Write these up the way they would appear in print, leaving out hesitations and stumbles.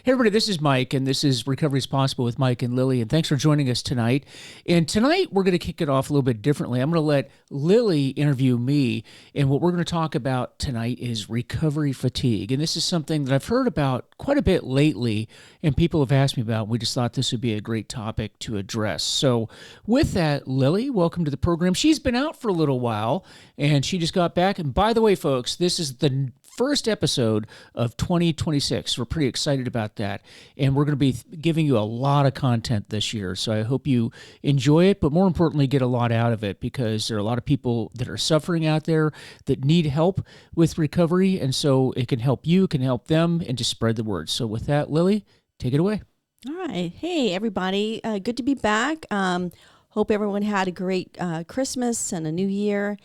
Hey, everybody, this is Mike, and this is Recovery is Possible with Mike and Lillie, and thanks for joining us tonight. And tonight, we're going to kick it off a little bit differently. I'm going to let Lillie interview me, and what we're going to talk about tonight is recovery fatigue. And this is something that I've heard about quite a bit lately, and people have asked me about. We just thought this would be a great topic to address. So with that, Lillie, welcome to the program. She's been out for a little while, and she just got back. And by the way, folks, this is the first episode of 2026. We're pretty excited about that. And we're going to be giving you a lot of content this year. So I hope you enjoy it, but more importantly, get a lot out of it, because there are a lot of people that are suffering out there that need help with recovery. And so it can help you, can help them, and just spread the word. So with that, Lillie, take it away. All right. Hey, everybody. Good to be back. Hope everyone had a great Christmas and a new year.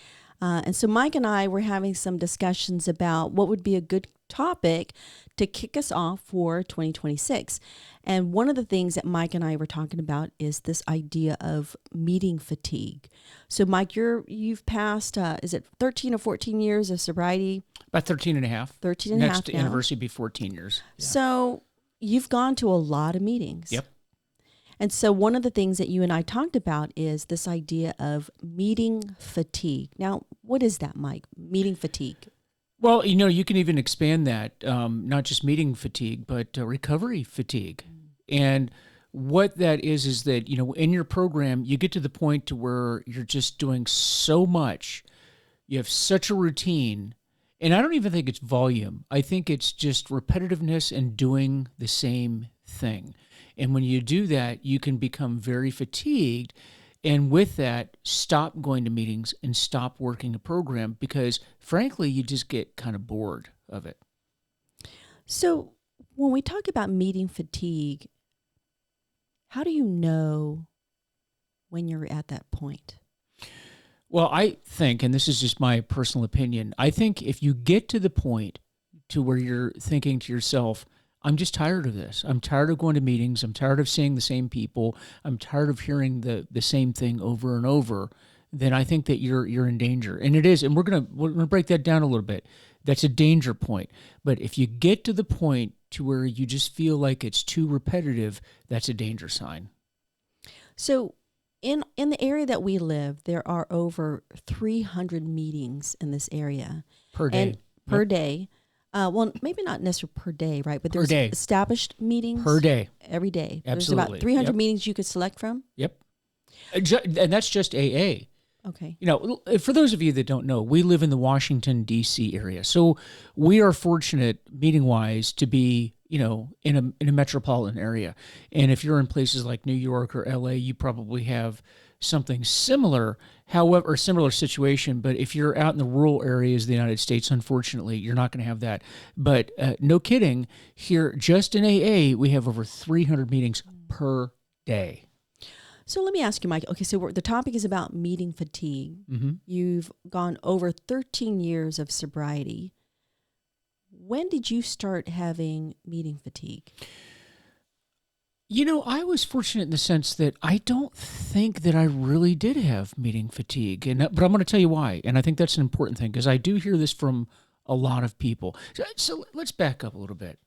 And so Mike and I were having some discussions about what would be a good topic to kick us off for 2026. And one of the things that Mike and I were talking about is this idea of meeting fatigue. So Mike, you've passed, is it 13 or 14 years of sobriety? About 13 and a half. 13 and a half Next anniversary will be 14 years. Yeah. So you've gone to a lot of meetings. Yep. And so one of the things that you and I talked about is this idea of meeting fatigue. Now, what is that, Mike? Meeting fatigue? Well, you can even expand that, not just meeting fatigue, but recovery fatigue. And what that is that, in your program, you get to the point to where you're just doing so much. You have such a routine. And I don't even think it's volume. I think it's just repetitiveness and doing the same thing. And when you do that, you can become very fatigued. And with that, stop going to meetings and stop working a program, because frankly, you just get kind of bored of it. So when we talk about meeting fatigue, how do you know when you're at that point? Well, I think, and this is just my personal opinion, I think if you get to the point to where you're thinking to yourself, I'm just tired of this. I'm tired of going to meetings. I'm tired of seeing the same people. I'm tired of hearing the same thing over and over. Then I think that you're in danger. And it is. And we're gonna break that down a little bit. That's a danger point. But if you get to the point to where you just feel like it's too repetitive, that's a danger sign. So in the area that we live, there are over 300 meetings in this area. Per day. And per day. Well, maybe not necessarily per day, right? But there's established meetings per day, every day. Absolutely. There's about 300 meetings you could select from. Yep, and that's just AA. Okay. For those of you that don't know, we live in the Washington D.C. area, so we are fortunate, meeting-wise, to be in a metropolitan area. And if you're in places like New York or LA, you probably have something similar, however, similar situation. But if you're out in the rural areas of the United States, unfortunately, you're not going to have that. But no kidding, here, just in AA, we have over 300 meetings per day. So let me ask you, Mike. Okay, so the topic is about meeting fatigue. Mm-hmm. You've gone over 13 years of sobriety. When did you start having meeting fatigue? I was fortunate in the sense that I don't think that I really did have meeting fatigue, but I'm going to tell you why, and I think that's an important thing, because I do hear this from a lot of people. So let's back up a little bit.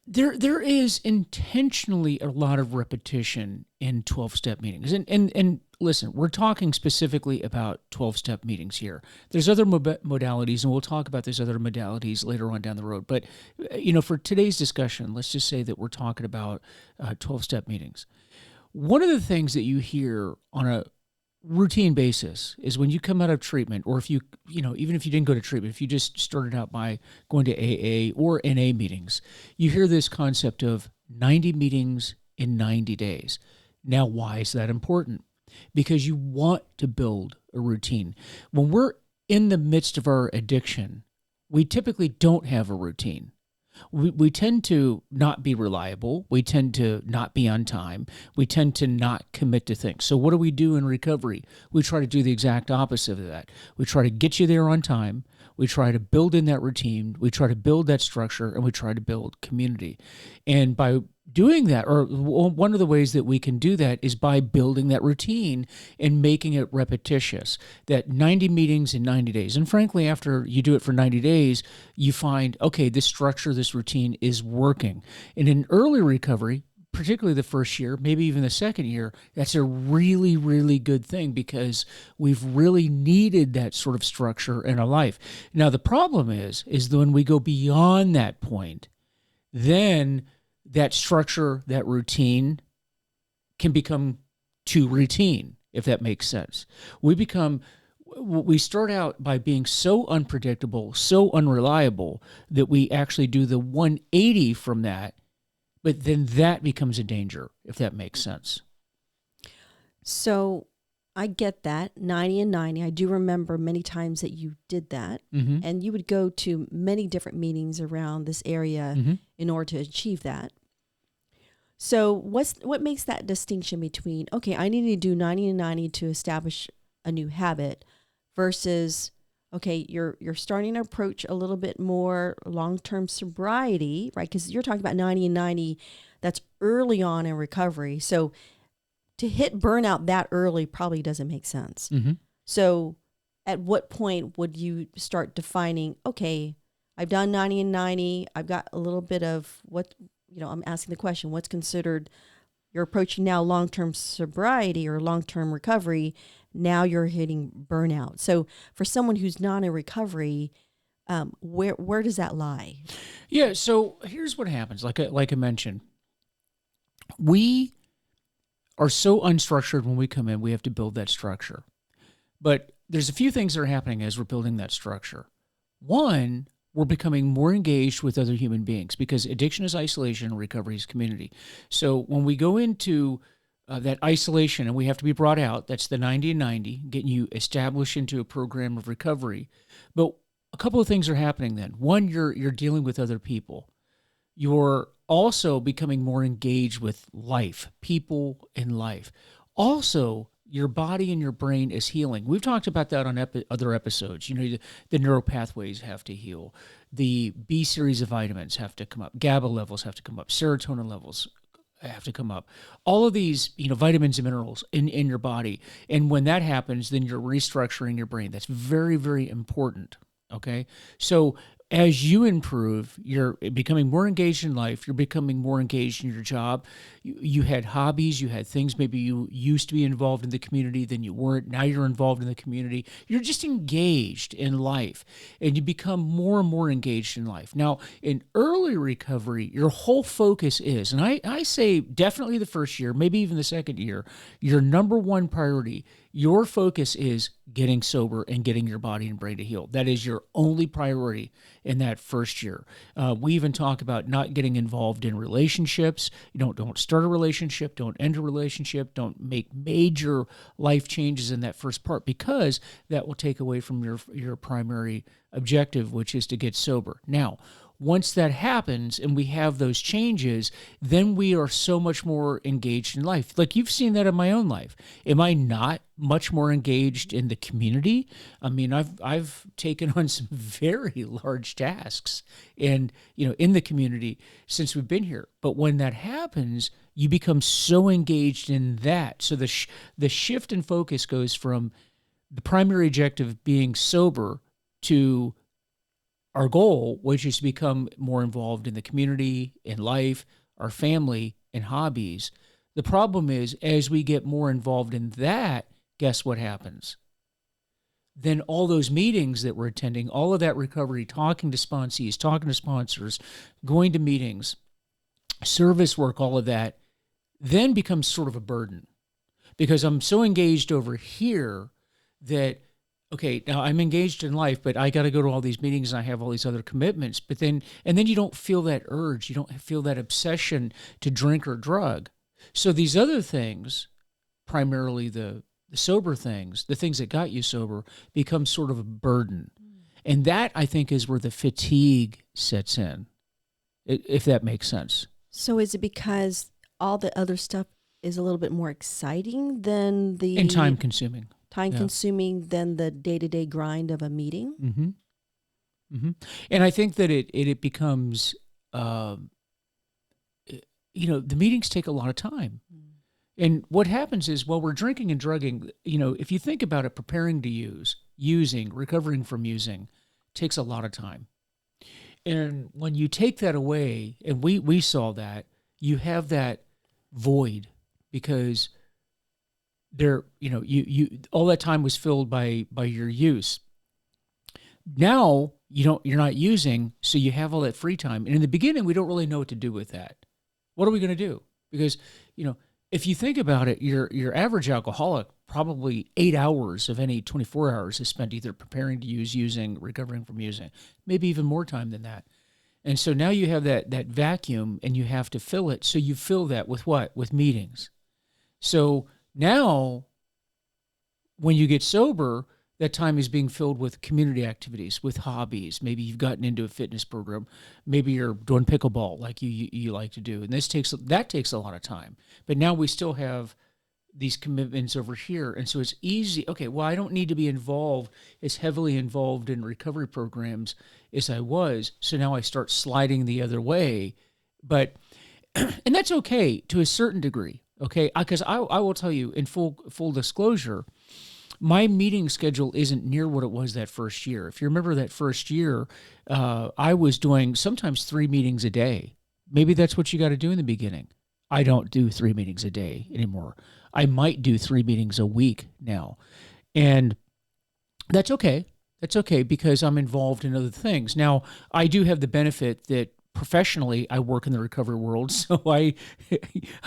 There is intentionally a lot of repetition in 12-step meetings. And listen, we're talking specifically about 12-step meetings here. There's other modalities, and we'll talk about these other modalities later on down the road. But, for today's discussion, let's just say that we're talking about 12-step meetings. One of the things that you hear on a routine basis is when you come out of treatment, or if even if you didn't go to treatment, if you just started out by going to AA or NA meetings, you hear this concept of 90 meetings in 90 days. Now, why is that important? Because you want to build a routine. When we're in the midst of our addiction, we typically don't have a routine. We tend to not be reliable. We tend to not be on time. We tend to not commit to things. So what do we do in recovery? We try to do the exact opposite of that. We try to get you there on time. We try to build in that routine. We try to build that structure, and we try to build community. And by doing that, or one of the ways that we can do that is by building that routine and making it repetitious. That 90 meetings in 90 days. And frankly, after you do it for 90 days, you find, okay, this structure, this routine is working. And in early recovery, particularly the first year, maybe even the second year, that's a really, really good thing because we've really needed that sort of structure in our life. Now, the problem is that when we go beyond that point, then that structure, that routine can become too routine, if that makes sense. We start out by being so unpredictable, so unreliable that we actually do the 180 from that, but then that becomes a danger, if that makes sense. So I get that, 90 and 90. I do remember many times that you did that, and you would go to many different meetings around this area in order to achieve that. So what makes that distinction between, okay, I need to do 90 and 90 to establish a new habit versus, okay, you're starting to approach a little bit more long-term sobriety, right? Because you're talking about 90 and 90, that's early on in recovery. So to hit burnout that early probably doesn't make sense. So at what point would you start defining, okay, I've done 90 and 90, I've got a little bit of I'm asking the question, what's considered, you're approaching now long-term sobriety or long-term recovery, now you're hitting burnout. So for someone who's not in recovery, where does that lie? Yeah, so here's what happens. Like I mentioned, we are so unstructured when we come in, we have to build that structure. But there's a few things that are happening as we're building that structure. One, we're becoming more engaged with other human beings because addiction is isolation and recovery is community. So when we go into that isolation and we have to be brought out, that's the 90 and 90, getting you established into a program of recovery. But a couple of things are happening then. One, you're dealing with other people. You're also becoming more engaged with life, people and life. Also, your body and your brain is healing. We've talked about that on other episodes. The neural pathways have to heal. The B series of vitamins have to come up. GABA levels have to come up. Serotonin levels have to come up. All of these, vitamins and minerals in your body. And when that happens, then you're restructuring your brain. That's very, very important. Okay? So as you improve, you're becoming more engaged in life. You're becoming more engaged in your job. You had hobbies. You had things maybe you used to be involved in the community, then you weren't. Now you're involved in the community. You're just engaged in life, and you become more and more engaged in life. Now, in early recovery, your whole focus is, and I say definitely the first year, maybe even the second year, your number one priority, your focus is getting sober and getting your body and brain to heal. That is your only priority in that first year. We even talk about not getting involved in relationships. Don't start a relationship, don't end a relationship, don't make major life changes in that first part because that will take away from your primary objective, which is to get sober. Now, once that happens and we have those changes, then we are so much more engaged in life. Like you've seen that in my own life. Am I not much more engaged in the community? I mean, I've taken on some very large tasks in the community since we've been here. But when that happens, you become so engaged in that. So the shift in focus goes from the primary objective being sober to our goal, which is to become more involved in the community, in life, our family, and hobbies. The problem is, as we get more involved in that, guess what happens? Then all those meetings that we're attending, all of that recovery, talking to sponsees, talking to sponsors, going to meetings, service work, all of that, then becomes sort of a burden. Because I'm so engaged over here that, okay, now I'm engaged in life, but I got to go to all these meetings and I have all these other commitments. But then you don't feel that urge. You don't feel that obsession to drink or drug. So these other things, primarily the sober things, the things that got you sober, become sort of a burden. And that, I think, is where the fatigue sets in, if that makes sense. So is it because all the other stuff is a little bit more exciting than the... And time-consuming. Time-consuming than the day-to-day grind of a meeting? Mm-hmm. Mm-hmm. And I think that it becomes... the meetings take a lot of time. And what happens is, while we're drinking and drugging, if you think about it, preparing to use, using, recovering from using takes a lot of time. And when you take that away, and we saw that, you have that void, because you all that time was filled by your use. Now you're not using, so you have all that free time. And in the beginning, we don't really know what to do with that. What are we going to do? Because, if you think about it, your average alcoholic, probably 8 hours of any 24 hours is spent either preparing to use, using, recovering from using, maybe even more time than that. And so now you have that vacuum, and you have to fill it. So you fill that with what? With meetings. So now when you get sober, that time is being filled with community activities, with hobbies. Maybe you've gotten into a fitness program. Maybe you're doing pickleball like you like to do. And that takes a lot of time. But now we still have these commitments over here. And so it's easy. Okay, well, I don't need to be as heavily involved in recovery programs as I was. So now I start sliding the other way. But, and that's okay to a certain degree. Okay, because I will tell you, in full disclosure, my meeting schedule isn't near what it was that first year. If you remember that first year, I was doing sometimes 3 meetings a day. Maybe that's what you got to do in the beginning. I don't do 3 meetings a day anymore. I might do 3 meetings a week now. And that's okay. That's okay, because I'm involved in other things. Now, I do have the benefit that professionally, I work in the recovery world, so I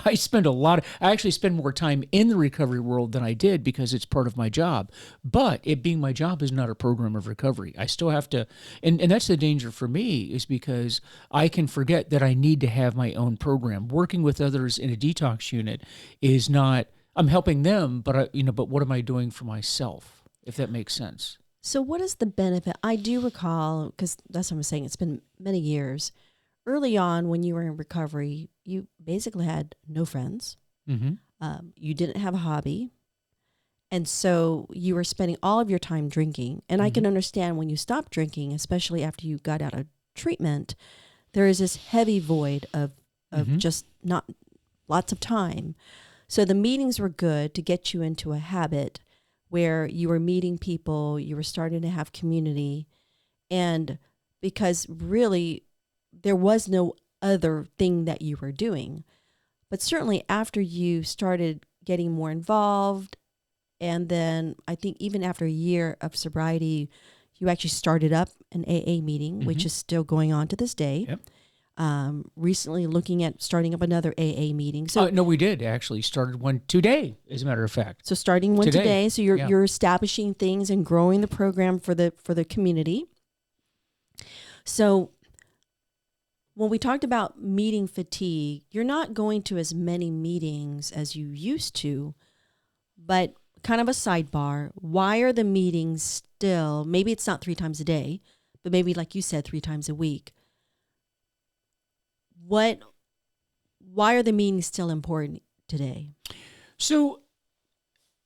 actually spend more time in the recovery world than I did, because it's part of my job. But it being my job is not a program of recovery. I still have to, and that's the danger for me, is because I can forget that I need to have my own program. Working with others in a detox unit is not, I'm helping them, but but what am I doing for myself, if that makes sense? So what is the benefit? I do recall, because that's what I'm saying, it's been many years. Early on, when you were in recovery, you basically had no friends. Mm-hmm. You didn't have a hobby. And so you were spending all of your time drinking. And I can understand when you stopped drinking, especially after you got out of treatment, there is this heavy void of just not lots of time. So the meetings were good to get you into a habit where you were meeting people, you were starting to have community. And because really, there was no other thing that you were doing. But certainly after you started getting more involved, and then I think even after a year of sobriety, you actually started up an AA meeting, which is still going on to this day. Yep. Recently looking at starting up another AA meeting. So no, we did actually started one today, as a matter of fact. So starting one today. So you're establishing things and growing the program for the community. So when we talked about meeting fatigue, you're not going to as many meetings as you used to, but kind of a sidebar, why are the meetings still, maybe it's not 3 times a day, but maybe like you said, 3 times a week. Why are the meetings still important today? So,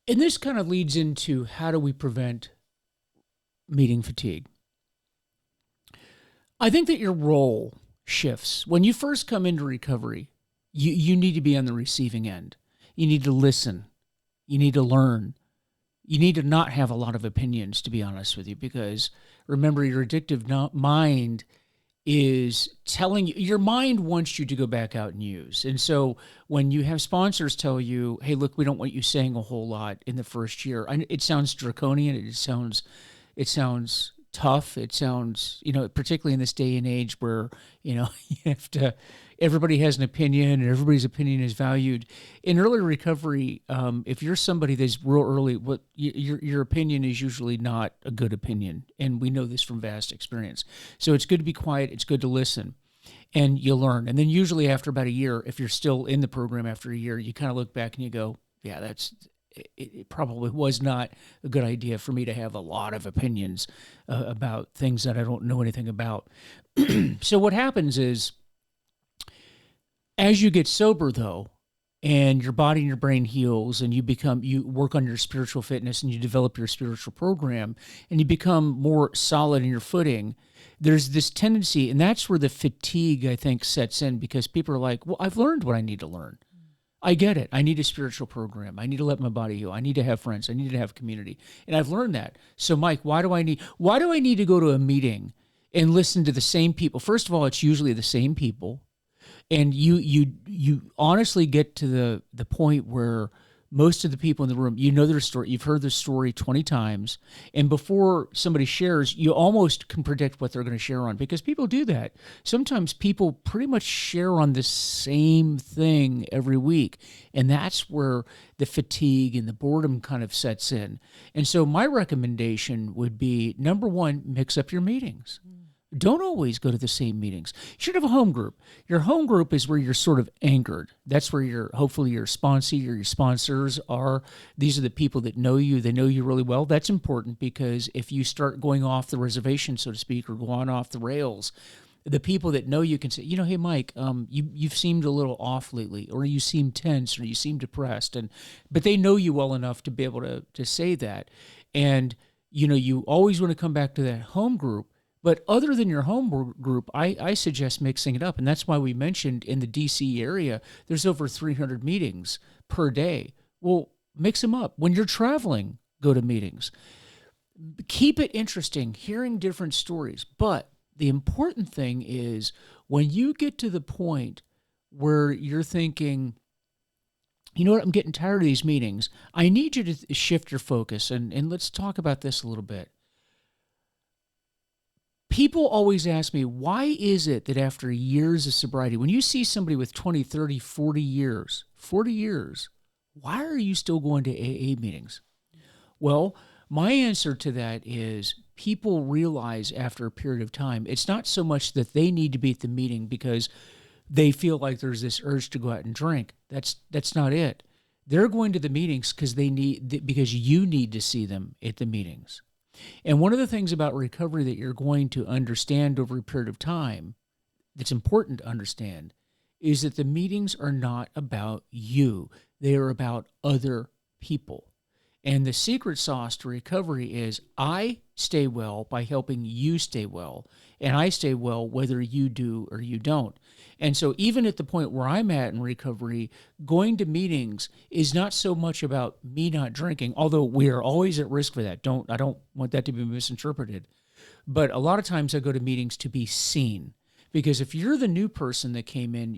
and this kind of leads into, how do we prevent meeting fatigue? I think that your role shifts. When you first come into recovery, you need to be on the receiving end. You need to listen. You need to learn. You need to not have a lot of opinions, to be honest with you, because remember, your addictive mind is telling you, your mind wants you to go back out and use. And so when you have sponsors tell you, hey, look, we don't want you saying a whole lot in the first year, it sounds draconian. It sounds tough. It sounds, particularly in this day and age where, you have to, everybody has an opinion and everybody's opinion is valued. In early recovery, if you're somebody that's real early, your opinion is usually not a good opinion. And we know this from vast experience. So it's good to be quiet. It's good to listen, and you learn. And then usually after about a year, if you're still in the program after a year, you kind of look back and you go, yeah, it probably was not a good idea for me to have a lot of opinions about things that I don't know anything about. So what happens is, as you get sober, though, and your body and your brain heals, and you work on your spiritual fitness, and you develop your spiritual program, and you become more solid in your footing, there's this tendency, and that's where the fatigue, I think, sets in, because people are like, well, I've learned what I need to learn. I get it. I need a spiritual program. I need to let my body heal. I need to have friends. I need to have community. And I've learned that. So Mike, why do I need to go to a meeting and listen to the same people? First of all, it's usually the same people. And you honestly get to the point where most of the people in the room, you know their story, you've heard their story 20 times, and before somebody shares, you almost can predict what they're going to share on, because people do that. Sometimes people pretty much share on the same thing every week, and that's where the fatigue and the boredom kind of sets in. And so my recommendation would be, number one, mix up your meetings. Don't always go to the same meetings. You should have a home group. Your home group is where you're sort of anchored. That's where hopefully your sponsee or your sponsors are. These are the people that know you. They know you really well. That's important, because if you start going off the reservation, so to speak, or going off the rails, the people that know you can say, hey, Mike, you've seemed a little off lately, or you seem tense, or you seem depressed. But they know you well enough to be able to say that. And, you always want to come back to that home group. But other than your home group, I suggest mixing it up. And that's why we mentioned in the D.C. area, there's over 300 meetings per day. Well, mix them up. When you're traveling, go to meetings. Keep it interesting, hearing different stories. But the important thing is, when you get to the point where you're thinking, you know what, I'm getting tired of these meetings, I need you to shift your focus. And let's talk about this a little bit. People always ask me, why is it that after years of sobriety, when you see somebody with 20, 30, 40 years, why are you still going to AA meetings? Well, my answer to that is, people realize after a period of time, it's not so much that they need to be at the meeting because they feel like there's this urge to go out and drink. That's not it. They're going to the meetings because you need to see them at the meetings. And one of the things about recovery that you're going to understand over a period of time, that's important to understand, is that the meetings are not about you. They are about other people. And the secret sauce to recovery is, I stay well by helping you stay well, and I stay well whether you do or you don't. And so even at the point where I'm at in recovery, going to meetings is not so much about me not drinking, although we are always at risk for that. I don't want that to be misinterpreted. But a lot of times I go to meetings to be seen. Because if you're the new person that came in,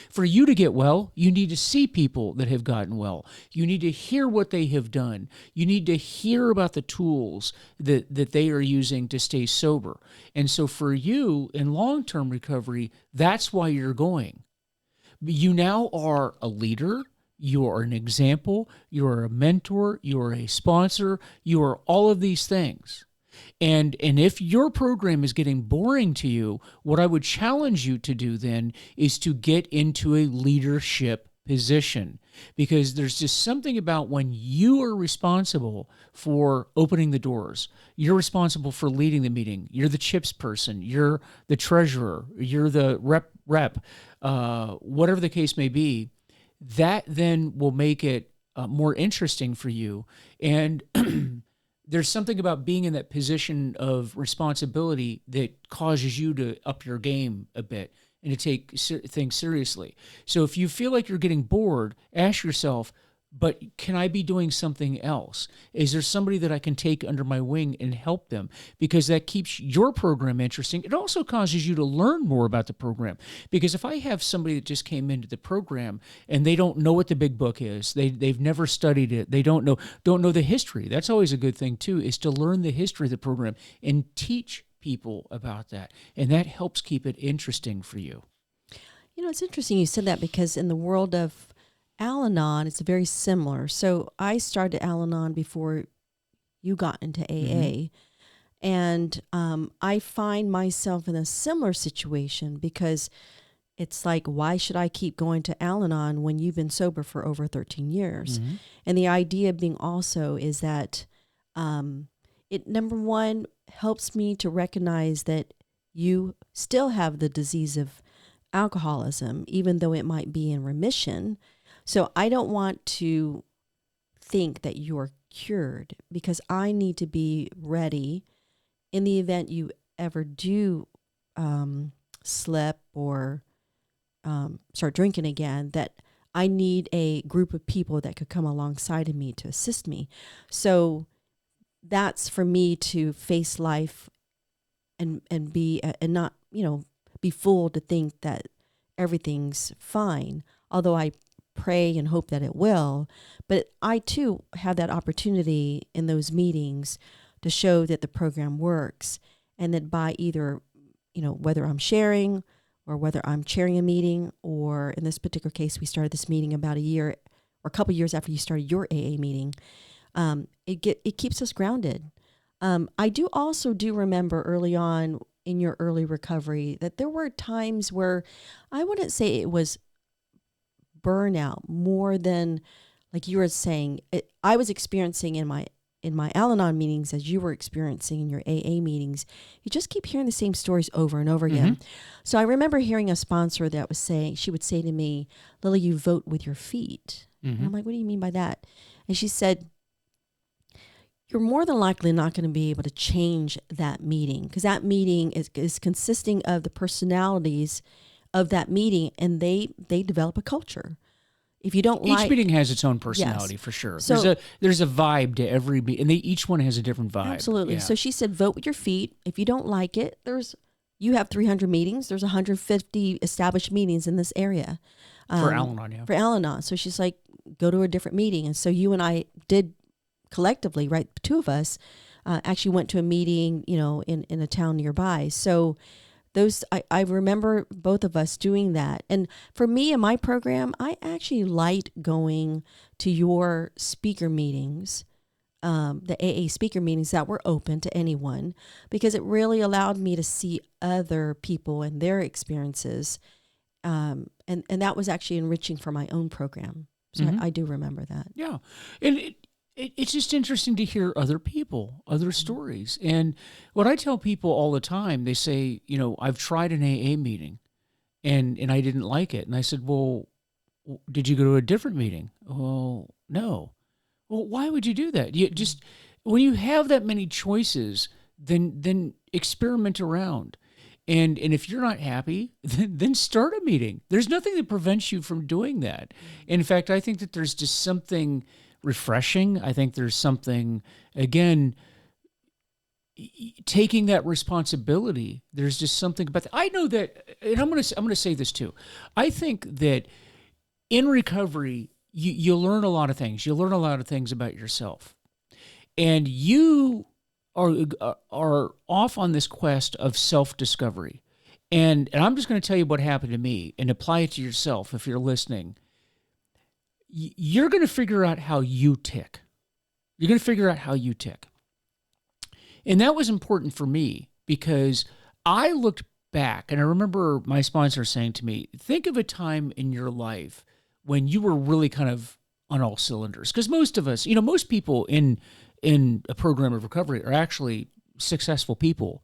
for you to get well, you need to see people that have gotten well. You need to hear what they have done. You need to hear about the tools that they are using to stay sober. And so for you in long-term recovery, that's why you're going. You now are a leader. You are an example. You are a mentor. You are a sponsor. You are all of these things. And if your program is getting boring to you, what I would challenge you to do then is to get into a leadership position, because there's just something about when you are responsible for opening the doors, you're responsible for leading the meeting, you're the chips person, you're the treasurer, you're the rep, whatever the case may be, that then will make it more interesting for you. And there's something about being in that position of responsibility that causes you to up your game a bit and to take things seriously. So if you feel like you're getting bored, ask yourself, but can I be doing something else? Is there somebody that I can take under my wing and help them? Because that keeps your program interesting. It also causes you to learn more about the program. Because if I have somebody that just came into the program and they don't know what the big book is, they've never studied it, they don't know the history. That's always a good thing too, is to learn the history of the program and teach people about that. And that helps keep it interesting for you. It's interesting you said that, because in the world of Al-Anon, it's very similar. So I started Al-Anon before you got into AA. Mm-hmm. And I find myself in a similar situation, because it's like, why should I keep going to Al-Anon when you've been sober for over 13 years? Mm-hmm. And the idea being also is that it, number one, helps me to recognize that you still have the disease of alcoholism, even though it might be in remission. So I don't want to think that you're cured, because I need to be ready in the event you ever do slip or start drinking again, that I need a group of people that could come alongside of me to assist me. So that's for me to face life and be and not, be fooled to think that everything's fine. Although I pray and hope that it will, but I too have that opportunity in those meetings to show that the program works, and that by either, whether I'm sharing or whether I'm chairing a meeting, or in this particular case, we started this meeting about a year or a couple years after you started your AA meeting. It keeps us grounded. I do also remember early on in your early recovery that there were times where I wouldn't say it was burnout more than, like you were saying, I was experiencing in my Al-Anon meetings as you were experiencing in your AA meetings. You just keep hearing the same stories over and over again. So I remember hearing a sponsor that was saying, she would say to me, "Lillie, you vote with your feet." And I'm like, "What do you mean by that?" And she said, "You're more than likely not going to be able to change that meeting, because that meeting is consisting of the personalities of that meeting, and they develop a culture. If you don't each meeting has its own personality, for sure. So there's a vibe to every meeting, and each one has a different vibe. Absolutely. Yeah. So she said, vote with your feet. If you don't like it, you have 300 meetings. There's 150 established meetings in this area. For Al-Anon, yeah. For Al-Anon. So she's like, go to a different meeting. And so you and I did collectively, right? The two of us actually went to a meeting, in a town nearby. So I remember both of us doing that. And for me in my program, I actually liked going to your speaker meetings, the AA speaker meetings that were open to anyone, because it really allowed me to see other people and their experiences. And that was actually enriching for my own program. So I do remember that. Yeah. And it's just interesting to hear other people, other stories. And what I tell people all the time, they say, I've tried an AA meeting and I didn't like it. And I said, well, did you go to a different meeting? Oh, no. Well, why would you do that? You just, when you have that many choices, then experiment around. And if you're not happy, then start a meeting. There's nothing that prevents you from doing that. And in fact, I think that there's just something refreshing. I think there's something, again, taking that responsibility. There's just something about that. I know that, and I'm going to say this too. I think that in recovery, you learn a lot of things. You learn a lot of things about yourself, and you are off on this quest of self-discovery. And I'm just going to tell you what happened to me and apply it to yourself if you're listening. You're going to figure out how you tick. You're going to figure out how you tick. And that was important for me because I looked back and I remember my sponsor saying to me, think of a time in your life when you were really kind of on all cylinders. Because most of us, most people in a program of recovery are actually successful people.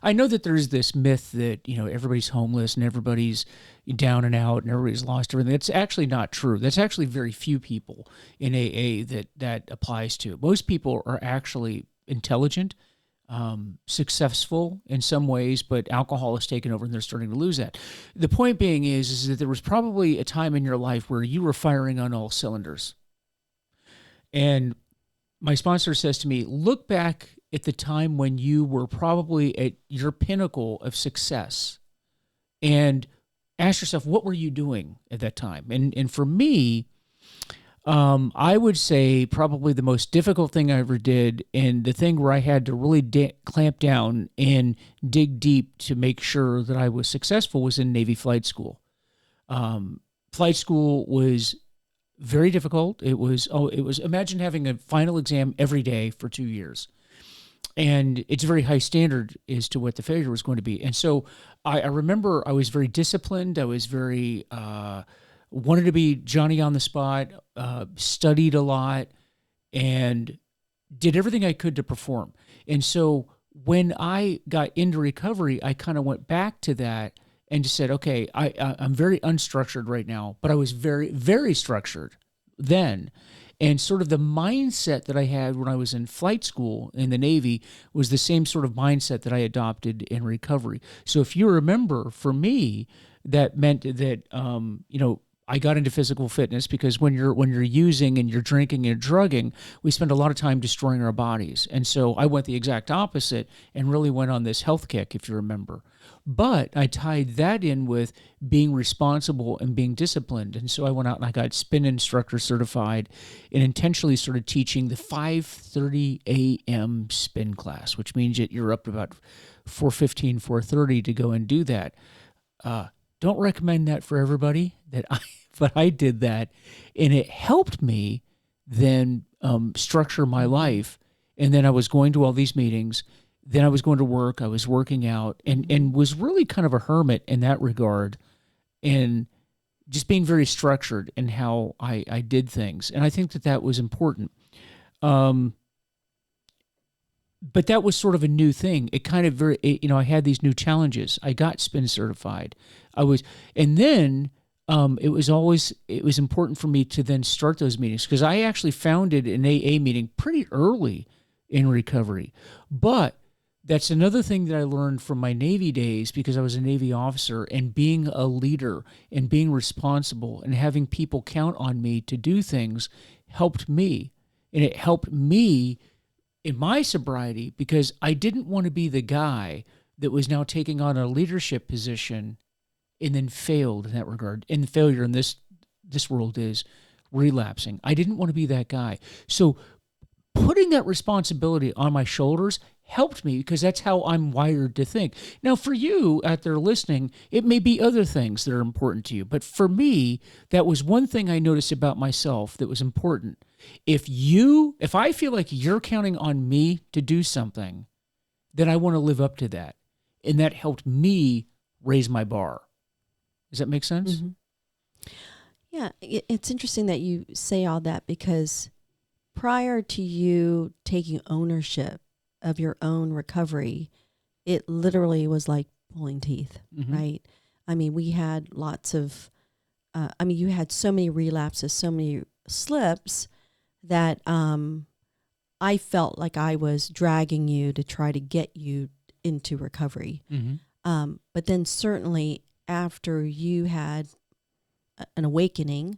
I know that there's this myth that, everybody's homeless and everybody's down and out and everybody's lost everything. That's actually not true. That's actually very few people in AA that applies to. Most people are actually intelligent, successful in some ways, but alcohol has taken over and they're starting to lose that. The point being is that there was probably a time in your life where you were firing on all cylinders. And my sponsor says to me, look back at the time when you were probably at your pinnacle of success and ask yourself, what were you doing at that time? And for me, I would say probably the most difficult thing I ever did, and the thing where I had to really clamp down and dig deep to make sure that I was successful, was in Navy flight school. Flight school was very difficult. It was imagine having a final exam every day for 2 years. And it's a very high standard as to what the failure was going to be. And so I remember I was very disciplined. I was very, wanted to be Johnny on the spot, studied a lot, and did everything I could to perform. And so when I got into recovery, I kind of went back to that and just said, okay, I'm very unstructured right now, but I was very, very structured then. And sort of the mindset that I had when I was in flight school in the Navy was the same sort of mindset that I adopted in recovery. So if you remember, for me, that meant that, I got into physical fitness because when you're using and you're drinking and drugging, we spend a lot of time destroying our bodies. And so I went the exact opposite and really went on this health kick, if you remember. But I tied that in with being responsible and being disciplined. And so I went out and I got spin instructor certified and intentionally started teaching the 5:30 a.m. spin class, which means that you're up to about 4:15, 4:30 to go and do that. Don't recommend that for everybody, but I did that, and it helped me then structure my life. And then I was going to all these meetings. Then I was going to work. I was working out, and was really kind of a hermit in that regard, and just being very structured in how I did things. And I think that was important. But that was sort of a new thing. It kind of I had these new challenges. I got spin certified. And then it was important for me to then start those meetings, because I actually founded an AA meeting pretty early in recovery. But that's another thing that I learned from my Navy days, because I was a Navy officer, and being a leader and being responsible and having people count on me to do things helped me. And it helped me in my sobriety, because I didn't want to be the guy that was now taking on a leadership position and then failed in that regard. And failure in this world is relapsing. I didn't want to be that guy. So putting that responsibility on my shoulders helped me, because that's how I'm wired to think. Now, for you out there listening, it may be other things that are important to you. But for me, that was one thing I noticed about myself that was important. If I feel like you're counting on me to do something, then I want to live up to that. And that helped me raise my bar. Does that make sense? Mm-hmm. Yeah, it's interesting that you say all that, because prior to you taking ownership of your own recovery, it literally was like pulling teeth, right? I mean, we had lots of, you had so many relapses, so many slips that I felt like I was dragging you to try to get you into recovery. But then certainly after you had an awakening,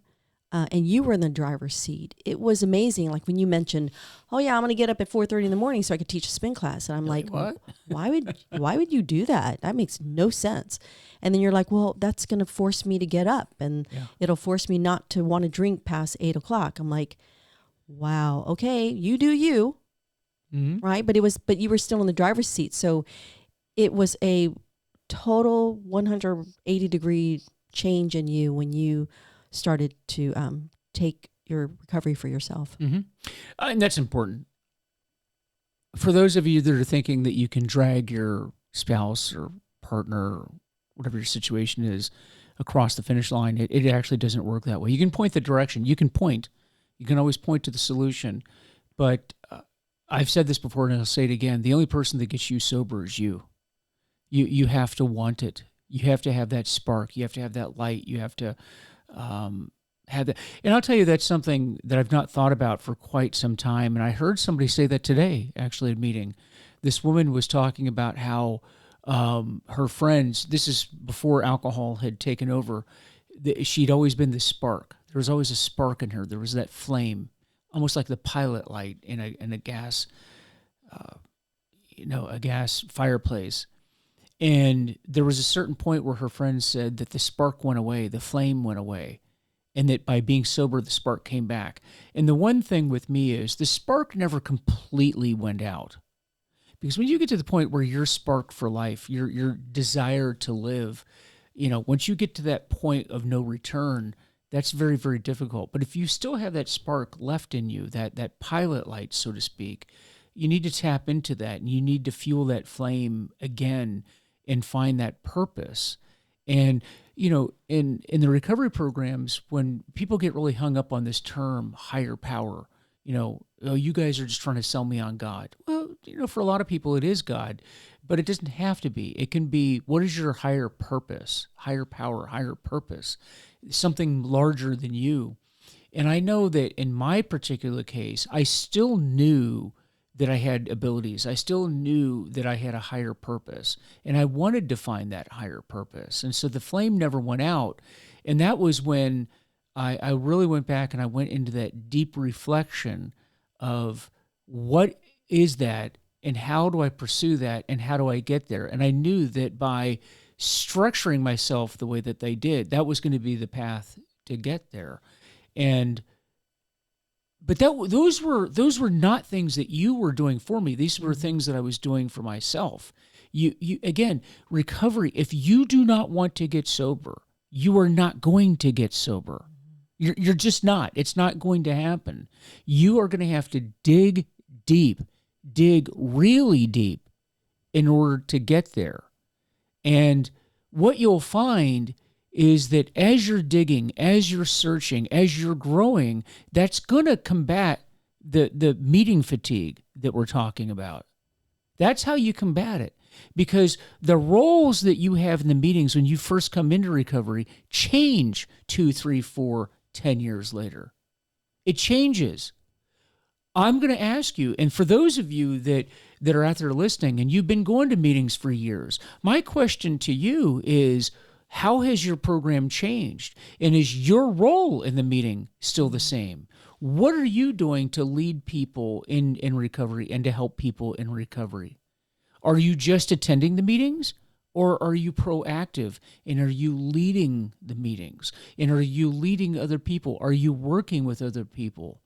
and you were in the driver's seat, it was amazing. Like when you mentioned, oh yeah, I'm going to get up at 4:30 in the morning so I could teach a spin class. And I'm like, what? why would you do that? That makes no sense. And then you're like, well, that's going to force me to get up, and it'll force me not to want to drink past 8:00. I'm like, wow, okay, you do you, right? But you were still in the driver's seat. So it was a total 180 degree change in you when you started to take your recovery for yourself. And that's important. For those of you that are thinking that you can drag your spouse or partner, or whatever your situation is, across the finish line, it actually doesn't work that way. You can point the direction. You can always point to the solution. But I've said this before, and I'll say it again. The only person that gets you sober is you. You have to want it. You have to have that spark. You have to have that light. You have to have that. And I'll tell you, that's something that I've not thought about for quite some time. And I heard somebody say that today, actually, at a meeting. This woman was talking about how her friends, this is before alcohol had taken over, she'd always been the spark. There was always a spark in her. There was that flame, almost like the pilot light in a gas, a gas fireplace. And there was a certain point where her friends said that the spark went away, the flame went away, and that by being sober, the spark came back. And the one thing with me is the spark never completely went out. Because when you get to the point where you're sparked for life, your desire to live, once you get to that point of no return, that's very, very difficult. But if you still have that spark left in you, that pilot light, so to speak, you need to tap into that, and you need to fuel that flame again and find that purpose. And, in the recovery programs, when people get really hung up on this term, higher power, oh, you guys are just trying to sell me on God. Well, for a lot of people, it is God. but it doesn't have to be. It can be, what is your higher purpose, higher power, higher purpose, something larger than you. And I know that in my particular case, I still knew that I had abilities. I still knew that I had a higher purpose, and I wanted to find that higher purpose. And so the flame never went out. And that was when I really went back and I went into that deep reflection of what is that and how do I pursue that and how do I get there? And I knew that by structuring myself the way that they did, that was going to be the path to get there. And but those were not things that you were doing for me. These were things that I was doing for myself. You again, recovery. If you do not want to get sober, you are not going to get sober. You're just not. It's not going to happen. You are going to have to dig deep, dig really deep in order to get there. And what you'll find is that as you're digging, as you're searching, as you're growing, that's going to combat the meeting fatigue that we're talking about. That's how you combat it. Because the roles that you have in the meetings when you first come into recovery change 2, 3, 4, 10 years later. It changes. I'm going to ask you, and for those of you that are out there listening and you've been going to meetings for years, my question to you is, how has your program changed? And is your role in the meeting still the same? What are you doing to lead people in recovery and to help people in recovery? Are you just attending the meetings, or are you proactive, and are you leading the meetings? And are you leading other people? Are you working with other people?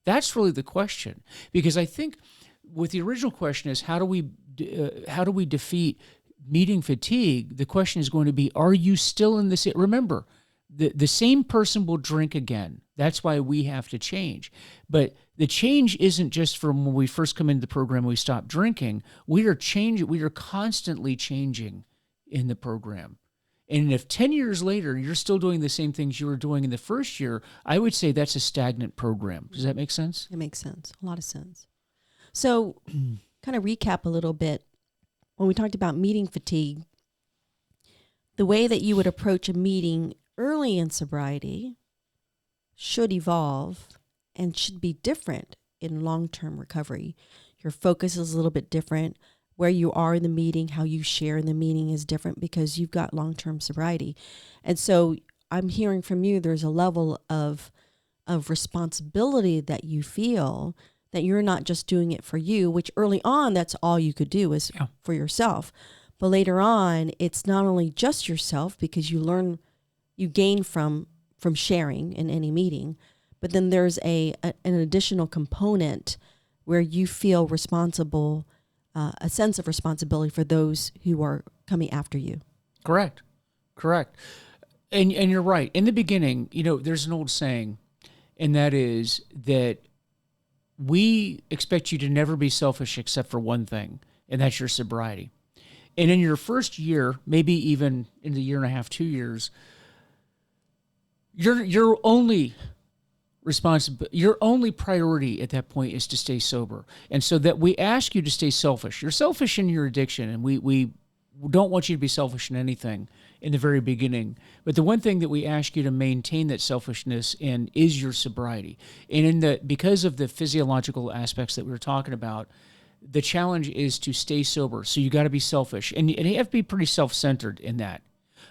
That's really the question. Because I think with the original question is, how do we defeat meeting fatigue? The question is going to be, are you still in this? Remember, the same person will drink again. That's why we have to change. But the change isn't just from when we first come into the program and we stop drinking. We are changing. We are constantly changing in the program. And if 10 years later you're still doing the same things you were doing in the first year, I would say that's a stagnant program. Does that make sense? It makes sense. A lot of sense. So kind of recap a little bit. When we talked about meeting fatigue, the way that you would approach a meeting early in sobriety should evolve and should be different in long-term recovery. Your focus is a little bit different. Where you are in the meeting, how you share in the meeting is different because you've got long-term sobriety. And so I'm hearing from you, there's a level of responsibility that you feel that you're not just doing it for you, which early on, that's all you could do is for yourself. But later on, it's not only just yourself because you gain from sharing in any meeting, but then there's an additional component where you feel responsible, a sense of responsibility for those who are coming after you. Correct. And you're right. In the beginning, there's an old saying, and that is that we expect you to never be selfish except for one thing, and that's your sobriety. And in your first year, maybe even in the year and a half, 2 years, your only priority at that point is to stay sober. And so that we ask you to stay selfish. You're selfish in your addiction, and we don't want you to be selfish in anything in the very beginning. But the one thing that we ask you to maintain that selfishness in is your sobriety. And because of the physiological aspects that we were talking about, the challenge is to stay sober. So you got to be selfish, and you have to be pretty self-centered in that.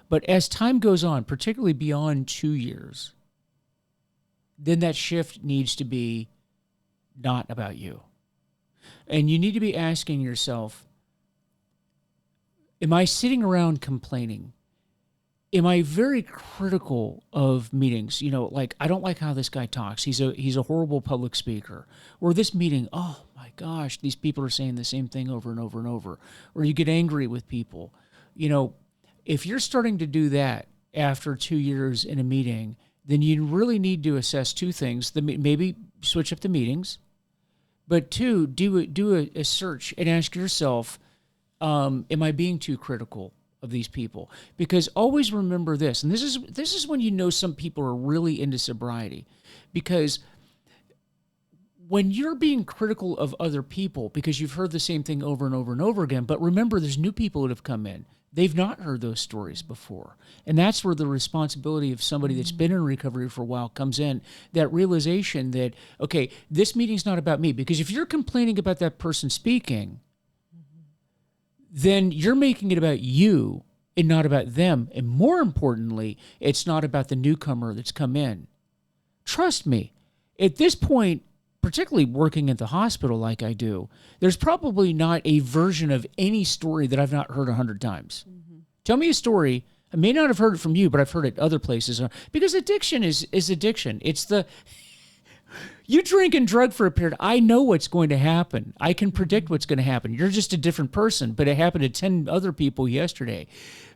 But as time goes on, particularly beyond 2 years, then that shift needs to be not about you. And you need to be asking yourself, am I sitting around complaining? Am I very critical of meetings? Like, I don't like how this guy talks. He's a horrible public speaker. Or this meeting, oh my gosh, these people are saying the same thing over and over and over. Or you get angry with people. If you're starting to do that after 2 years in a meeting, then you really need to assess two things. Maybe switch up the meetings, but two, do a search and ask yourself, am I being too critical of these people? Because always remember this, and this is when some people are really into sobriety, because when you're being critical of other people because you've heard the same thing over and over and over again, but remember, there's new people that have come in. They've not heard those stories before. And that's where the responsibility of somebody that's been in recovery for a while comes in. That realization that, okay, this meeting's not about me. Because if you're complaining about that person speaking, then you're making it about you and not about them. And more importantly, it's not about the newcomer that's come in. Trust me, at this point, particularly working at the hospital like I do, there's probably not a version of any story that I've not heard 100 times. Tell me a story. I may not have heard it from you, but I've heard it other places. Because addiction is addiction. It's the, you drink and drug for a period, I know what's going to happen. I can predict what's going to happen. You're just a different person, but it happened to 10 other people yesterday.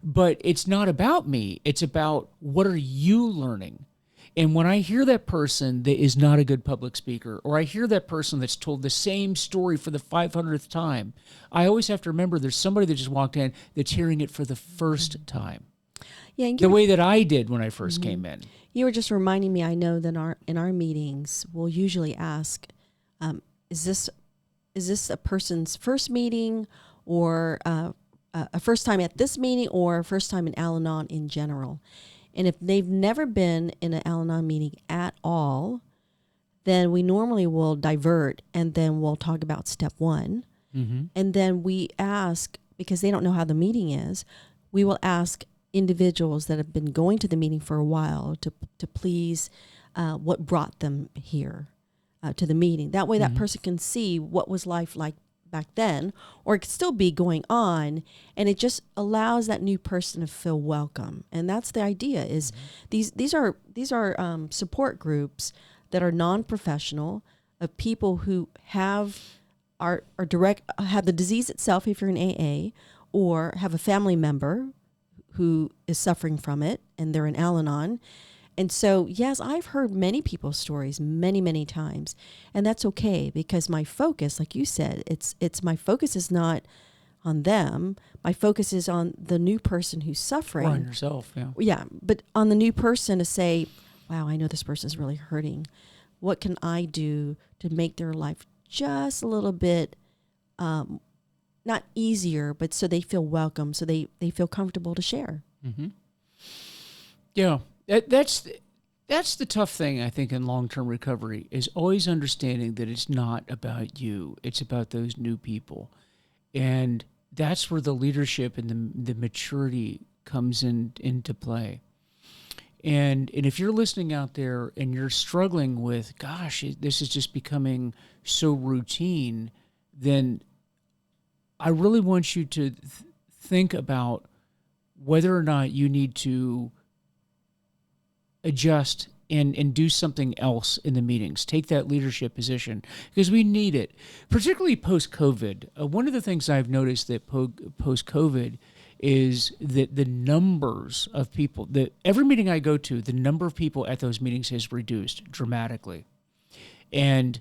But it's not about me. It's about what are you learning? And when I hear that person that is not a good public speaker, or I hear that person that's told the same story for the 500th time, I always have to remember there's somebody that just walked in that's hearing it for the first time. Yeah, the way that I did when I first came in. You were just reminding me, I know that in our meetings, we'll usually ask, is this a person's first meeting or a first time at this meeting or first time in Al-Anon in general? And if they've never been in an Al-Anon meeting at all, then we normally will divert and then we'll talk about step one. And then we ask, because they don't know how the meeting is, we will ask individuals that have been going to the meeting for a while to please what brought them here to the meeting. That way that person can see what was life like back then, or it could still be going on, and it just allows that new person to feel welcome. And that's the idea. Is these are support groups that are non-professional, of people who have the disease itself if you're in AA, or have a family member who is suffering from it and they're in Al-Anon. And so, yes, I've heard many people's stories many, many times, and that's okay, because my focus, like you said, it's my focus is not on them. My focus is on the new person who's suffering. Or on yourself, yeah. Yeah, but on the new person to say, wow, I know this person's really hurting. What can I do to make their life just a little bit, not easier, but so they feel welcome, so they feel comfortable to share. Yeah. That's the tough thing, I think, in long-term recovery, is always understanding that it's not about you. It's about those new people. And that's where the leadership and the maturity comes into play. And if you're listening out there and you're struggling with, gosh, this is just becoming so routine, then I really want you to think about whether or not you need to adjust and do something else in the meetings. Take that leadership position, because we need it, particularly post-COVID. One of the things I've noticed that post-COVID is that the numbers of people, that every meeting I go to, the number of people at those meetings has reduced dramatically. And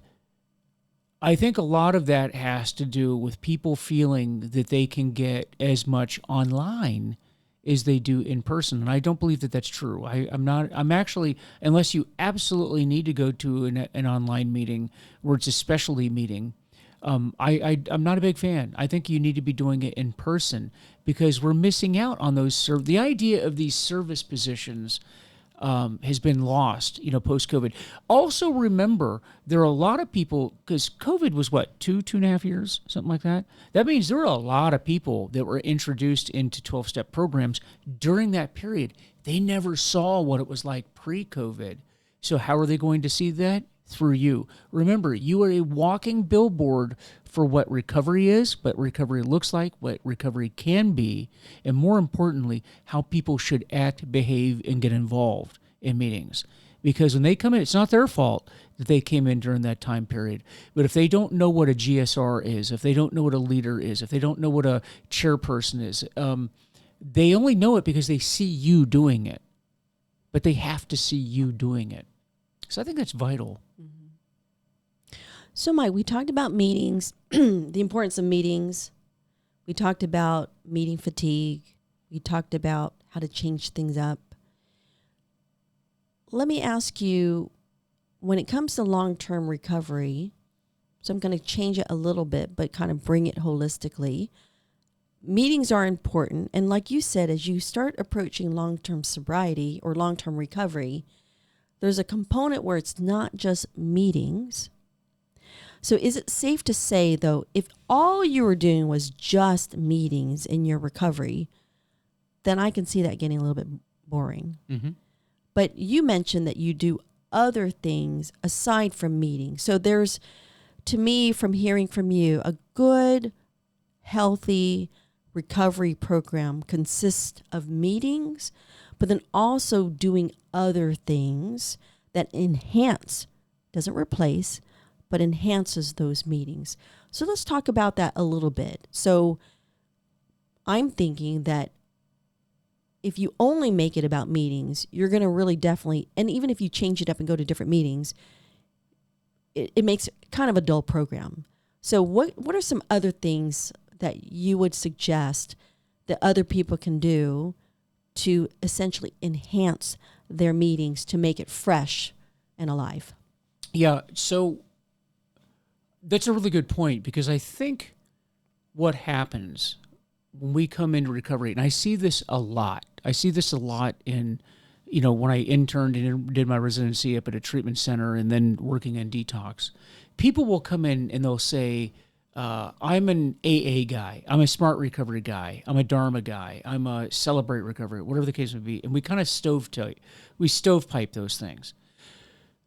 I think a lot of that has to do with people feeling that they can get as much online as they do in person. And I don't believe that that's true. I'm actually, unless you absolutely need to go to an online meeting where it's a specialty meeting, I'm not a big fan. I think you need to be doing it in person, because we're missing out on those. The idea of these service positions has been lost, post-COVID. Also remember, there are a lot of people, because COVID was what, 2.5 years, something like that? That means there were a lot of people that were introduced into 12-step programs during that period. They never saw what it was like pre-COVID. So how are they going to see that? Through you. Remember, you are a walking billboard for what recovery is, what recovery looks like, what recovery can be, and more importantly, how people should act, behave, and get involved in meetings. Because when they come in, it's not their fault that they came in during that time period. But if they don't know what a GSR is, if they don't know what a leader is, if they don't know what a chairperson is, they only know it because they see you doing it. But they have to see you doing it. So I think that's vital. So, Mike, we talked about meetings, the importance of meetings. We talked about meeting fatigue. We talked about how to change things up. Let me ask you, when it comes to long-term recovery, So I'm going to change it a little bit, but kind of bring it holistically. Meetings are important. And like you said, as you start approaching long-term sobriety or long-term recovery, there's a component where it's not just meetings. So is it safe to say, though, if all you were doing was just meetings in your recovery, then I can see that getting a little bit boring. Mm-hmm. But you mentioned that you do other things aside from meetings. So there's, to me, from hearing from you, a good, healthy recovery program consists of meetings, but then also doing other things that enhance, doesn't replace, but enhances those meetings. So let's talk about that a little bit. So I'm thinking that if you only make it about meetings, you're going to really definitely, and even if you change it up and go to different meetings, it makes kind of a dull program. So what are some other things that you would suggest that other people can do to essentially enhance their meetings to make it fresh and alive? Yeah, so that's a really good point, because I think what happens when we come into recovery, and I see this a lot. I see this a lot in, when I interned and did my residency up at a treatment center and then working in detox. People will come in and they'll say, I'm an AA guy. I'm a smart recovery guy. I'm a Dharma guy. I'm a celebrate recovery, whatever the case may be. And we kind of stovepipe those things.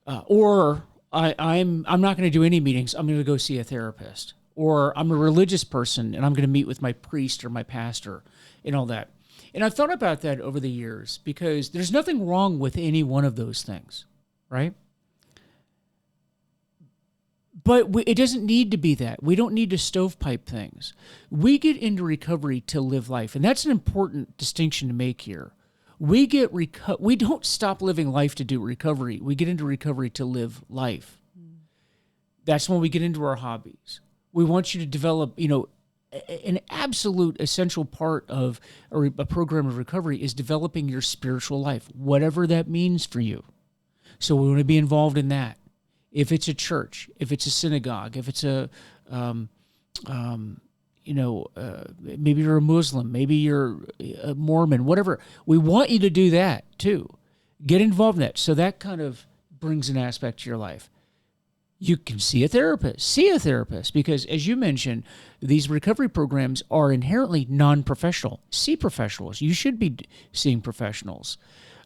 Or I'm not going to do any meetings. I'm going to go see a therapist. Or I'm a religious person and I'm going to meet with my priest or my pastor and all that. And I've thought about that over the years, because there's nothing wrong with any one of those things, right? But it doesn't need to be that. We don't need to stovepipe things. We get into recovery to live life, and that's an important distinction to make here. We don't stop living life to do recovery. We get into recovery to live life. That's when we get into our hobbies. We want you to develop, an absolute essential part of a program of recovery is developing your spiritual life, whatever that means for you. So we want to be involved in that. If it's a church, if it's a synagogue, if it's maybe you're a Muslim, maybe you're a Mormon, whatever. We want you to do that too. Get involved in that. So that kind of brings an aspect to your life. You can see a therapist, because as you mentioned, these recovery programs are inherently non-professional. See professionals. You should be seeing professionals.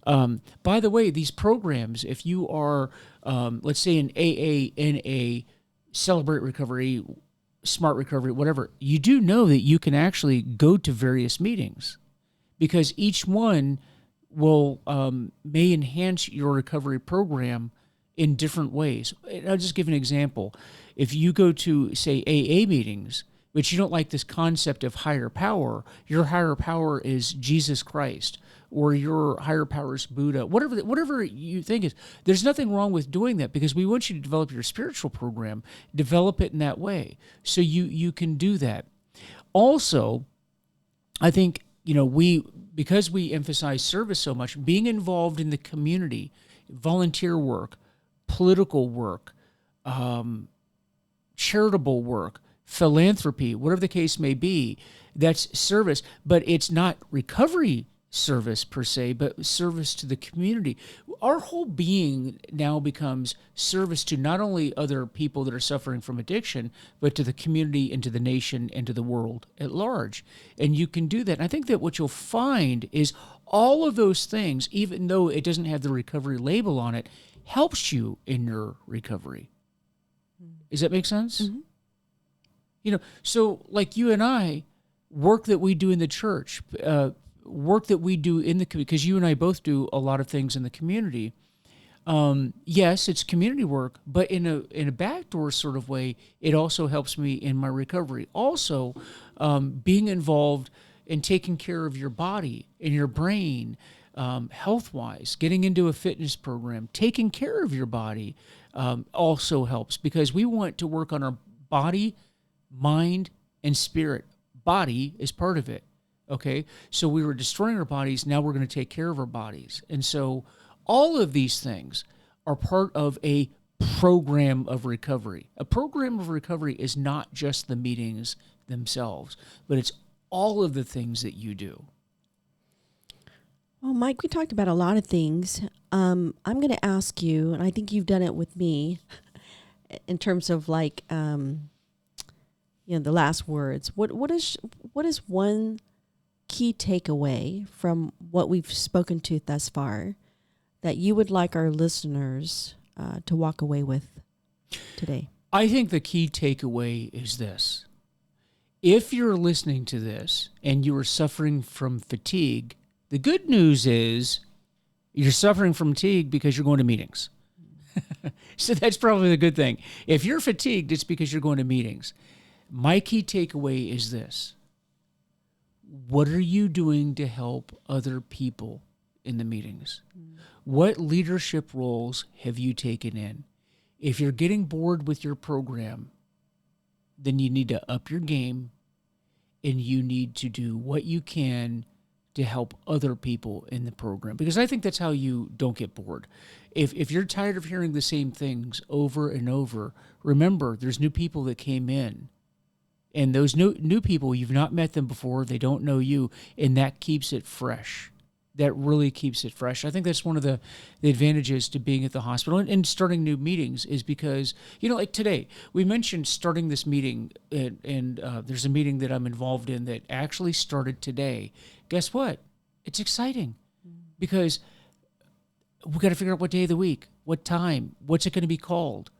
By the way, these programs, if you are, let's say an AA, NA, Celebrate Recovery, Smart Recovery, whatever, you do know that you can actually go to various meetings, because each one will may enhance your recovery program in different ways. And I'll just give an example. If you go to, say, AA meetings, but you don't like this concept of higher power, your higher power is Jesus Christ, or your higher power is Buddha, whatever you think is, there's nothing wrong with doing that, because we want you to develop your spiritual program, develop it in that way. So you can do that. Also, I think, because we emphasize service so much, being involved in the community, volunteer work, political work, charitable work, philanthropy, whatever the case may be, that's service. But it's not recovery service per se, but service to the community. Our whole being now becomes service to not only other people that are suffering from addiction, but to the community and to the nation and to the world at large. And you can do that. And I think that what you'll find is all of those things, even though it doesn't have the recovery label on it, helps you in your recovery. Does that make sense? Mm-hmm. So like you and I, work that we do in the church, work that we do in the community, because you and I both do a lot of things in the community. Yes, it's community work, but in a backdoor sort of way, it also helps me in my recovery. Also, being involved in taking care of your body and your brain, health-wise, getting into a fitness program, taking care of your body also helps, because we want to work on our body, mind, and spirit. Body is part of it. Okay, so we were destroying our bodies. Now we're going to take care of our bodies. And so all of these things are part of a program of recovery. A program of recovery is not just the meetings themselves, but it's all of the things that you do. Well, Mike, we talked about a lot of things. I'm going to ask you, and I think you've done it with me, in terms of like, the last words. What is one key takeaway from what we've spoken to thus far that you would like our listeners to walk away with today? I think the key takeaway is this. If you're listening to this and you are suffering from fatigue, the good news is you're suffering from fatigue because you're going to meetings. So that's probably the good thing. If you're fatigued, it's because you're going to meetings. My key takeaway is this. What are you doing to help other people in the meetings? What leadership roles have you taken in? If you're getting bored with your program, then you need to up your game and you need to do what you can to help other people in the program. Because I think that's how you don't get bored. If you're tired of hearing the same things over and over, remember there's new people that came in. And those new people, you've not met them before, they don't know you, and that keeps it fresh. That really keeps it fresh. I think that's one of the advantages to being at the hospital and starting new meetings is because, like today, we mentioned starting this meeting, and there's a meeting that I'm involved in that actually started today. Guess what? It's exciting because we got to figure out what day of the week, what time, what's it going to be called,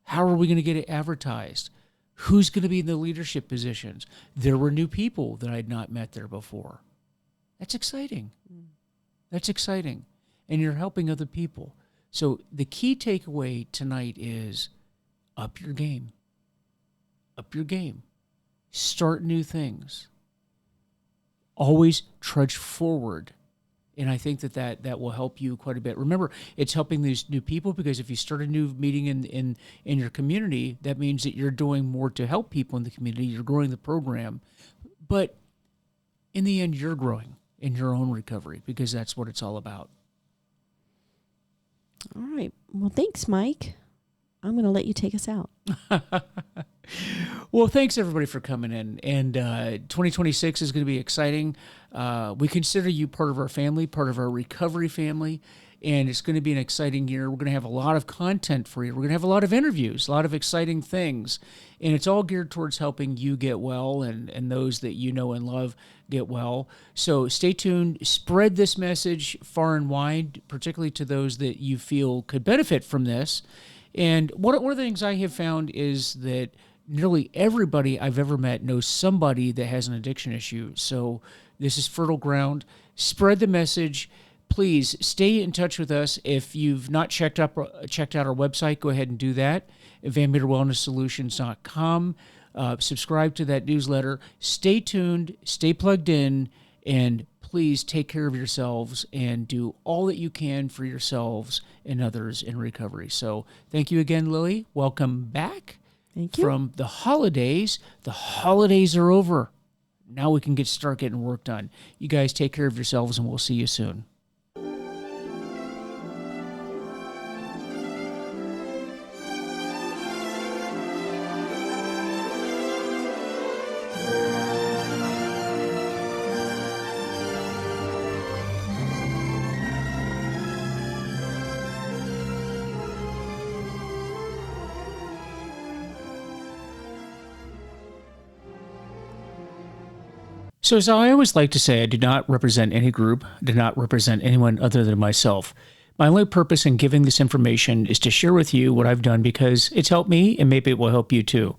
how are we going to get it advertised, who's going to be in the leadership positions. There were new people that I'd not met there before. That's exciting. That's exciting. And you're helping other people. So the key takeaway tonight is up your game. Up your game. Start new things. Always trudge forward. And I think that will help you quite a bit. Remember, it's helping these new people because if you start a new meeting in your community, that means that you're doing more to help people in the community. You're growing the program. But in the end, you're growing in your own recovery because that's what it's all about. All right. Well, thanks, Mike. I'm going to let you take us out. Well, thanks everybody for coming in. And 2026 is going to be exciting. We consider you part of our family, part of our recovery family. And it's going to be an exciting year. We're going to have a lot of content for you. We're going to have a lot of interviews, a lot of exciting things. And it's all geared towards helping you get well and those that you know and love get well. So stay tuned. Spread this message far and wide, particularly to those that you feel could benefit from this. And one of the things I have found is that nearly everybody I've ever met knows somebody that has an addiction issue. So this is fertile ground. Spread the message. Please stay in touch with us. If you've not checked out our website, go ahead and do that at VanMeterWellnessSolutions.com. Subscribe to that newsletter. Stay tuned, stay plugged in, and please take care of yourselves and do all that you can for yourselves and others in recovery. So thank you again, Lillie. Welcome back. Thank you. From the holidays. The holidays are over. Now we can start getting work done. You guys take care of yourselves, and we'll see you soon. So as I always like to say, I do not represent any group, do not represent anyone other than myself. My only purpose in giving this information is to share with you what I've done because it's helped me and maybe it will help you too.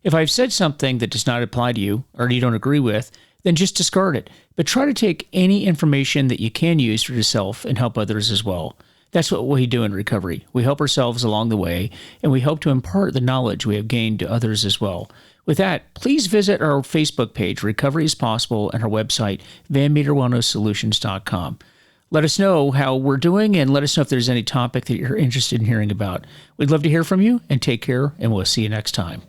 If I've said something that does not apply to you or you don't agree with, then just discard it. But try to take any information that you can use for yourself and help others as well. That's what we do in recovery. We help ourselves along the way, and we hope to impart the knowledge we have gained to others as well. With that, please visit our Facebook page, Recovery is Possible, and our website, VanMeterWellnessSolutions.com. Let us know how we're doing, and let us know if there's any topic that you're interested in hearing about. We'd love to hear from you, and take care, and we'll see you next time.